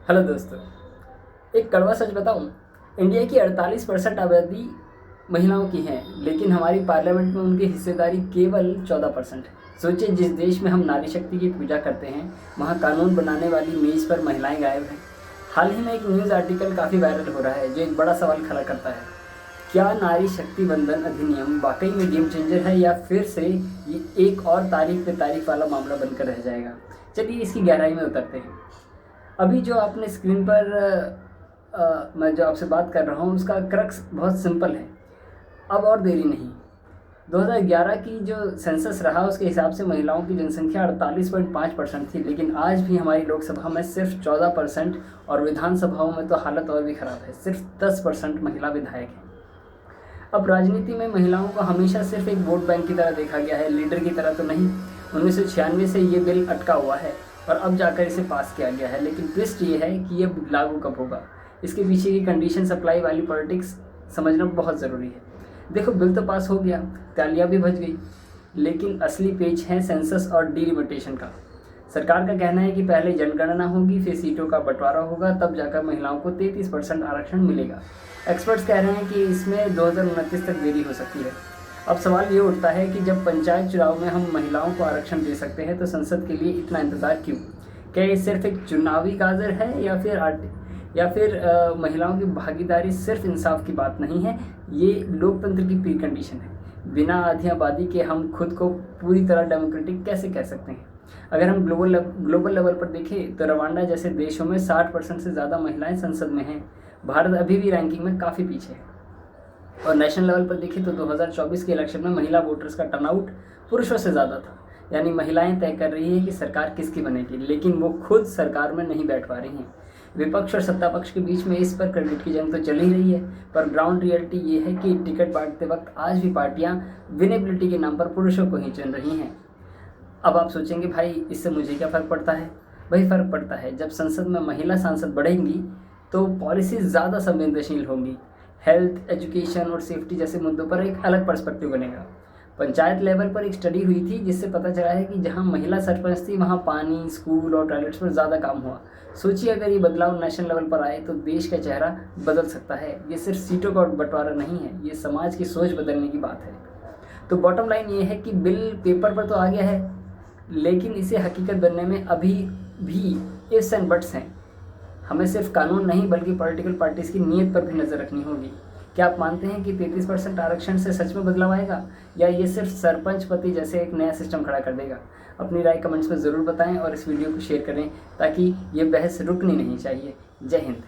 Hello दोस्तों। एक कड़वा सच बताऊं, इंडिया की 48% आबादी महिलाओं की है, लेकिन हमारी पार्लियामेंट में उनकी हिस्सेदारी केवल 14% है। सोचिए, जिस देश में हम नारी शक्ति की पूजा करते हैं, वहाँ कानून बनाने वाली मेज पर महिलाएं गायब हैं। हाल ही में एक न्यूज़ आर्टिकल काफ़ी वायरल हो रहा है, जो एक बड़ा सवाल खड़ा करता है: क्या नारी शक्ति बंधन अधिनियम वाकई में गेम चेंजर है, या फिर से ये एक और तारीख पे तारीख वाला मामला बनकर रह जाएगा? चलिए इसकी गहराई में उतरते हैं। अभी जो आपने स्क्रीन पर मैं जो आपसे बात कर रहा हूँ, उसका क्रक्स बहुत सिंपल है। अब और देरी नहीं। 2011 की जो सेंसस रहा, उसके हिसाब से महिलाओं की जनसंख्या 48.5% थी, लेकिन आज भी हमारी लोकसभा में सिर्फ 14% और विधानसभाओं में तो हालत और भी ख़राब है, सिर्फ 10% महिला विधायक हैं। अब राजनीति में महिलाओं को हमेशा सिर्फ एक वोट बैंक की तरह देखा गया है, लीडर की तरह तो नहीं। 1996 से ये बिल अटका हुआ है और अब जाकर इसे पास किया गया है, लेकिन ट्विस्ट ये है कि ये लागू कब होगा। इसके पीछे की कंडीशन सप्लाई वाली पॉलिटिक्स समझना बहुत ज़रूरी है। देखो, बिल तो पास हो गया, तालियां भी बज गई, लेकिन असली पेच है सेंसस और डिलिमिटेशन का। सरकार का कहना है कि पहले जनगणना होगी, फिर सीटों का बंटवारा होगा, तब जाकर महिलाओं को 33% आरक्षण मिलेगा। एक्सपर्ट्स कह रहे हैं कि इसमें 2029 तक देरी हो सकती है। अब सवाल ये उठता है कि जब पंचायत चुनाव में हम महिलाओं को आरक्षण दे सकते हैं, तो संसद के लिए इतना इंतज़ार क्यों? क्या ये सिर्फ एक चुनावी गाजर है, या फिर महिलाओं की भागीदारी सिर्फ इंसाफ की बात नहीं है, ये लोकतंत्र की प्री कंडीशन है? बिना आधी आबादी के हम खुद को पूरी तरह डेमोक्रेटिक कैसे कह सकते हैं? अगर हम ग्लोबल लेवल पर देखें, तो रवांडा जैसे देशों में 60% से ज़्यादा महिलाएं संसद में हैं। भारत अभी भी रैंकिंग में काफ़ी पीछे है। और नेशनल लेवल पर देखें तो 2024 के इलेक्शन में महिला वोटर्स का टर्नआउट पुरुषों से ज़्यादा था। यानी महिलाएं तय कर रही हैं कि सरकार किसकी बनेगी, लेकिन वो खुद सरकार में नहीं बैठ पा रही हैं। विपक्ष और सत्ता पक्ष के बीच में इस पर क्रेडिट की जंग तो चल ही रही है, पर ग्राउंड रियलिटी ये है कि टिकट बांटते वक्त आज भी पार्टियां विनेबिलिटी के नाम पर पुरुषों को ही चुन रही हैं। अब आप सोचेंगे, भाई इससे मुझे क्या फ़र्क पड़ता है? वही फ़र्क पड़ता है, जब संसद में महिला सांसद बढ़ेंगी तो पॉलिसी ज़्यादा संवेदनशील होंगी। हेल्थ, एजुकेशन और सेफ्टी जैसे मुद्दों पर एक अलग पर्सपेक्टिव बनेगा। पंचायत लेवल पर एक स्टडी हुई थी, जिससे पता चला है कि जहां महिला सरपंच थी, वहां पानी, स्कूल और टॉयलेट्स पर ज़्यादा काम हुआ। सोचिए, अगर ये बदलाव नेशनल लेवल पर आए तो देश का चेहरा बदल सकता है। ये सिर्फ सीटों का बंटवारा नहीं है, ये समाज की सोच बदलने की बात है। तो बॉटम लाइन ये है कि बिल पेपर पर तो आ गया है, लेकिन इसे हकीकत बनने में अभी भी इफ्स एंड बट्स हैं। हमें सिर्फ कानून नहीं, बल्कि पॉलिटिकल पार्टीज़ की नीयत पर भी नज़र रखनी होगी। क्या आप मानते हैं कि 33% आरक्षण से सच में बदलाव आएगा, या ये सिर्फ सरपंच पति जैसे एक नया सिस्टम खड़ा कर देगा? अपनी राय कमेंट्स में ज़रूर बताएं और इस वीडियो को शेयर करें, ताकि ये बहस रुकनी नहीं चाहिए। जय हिंद।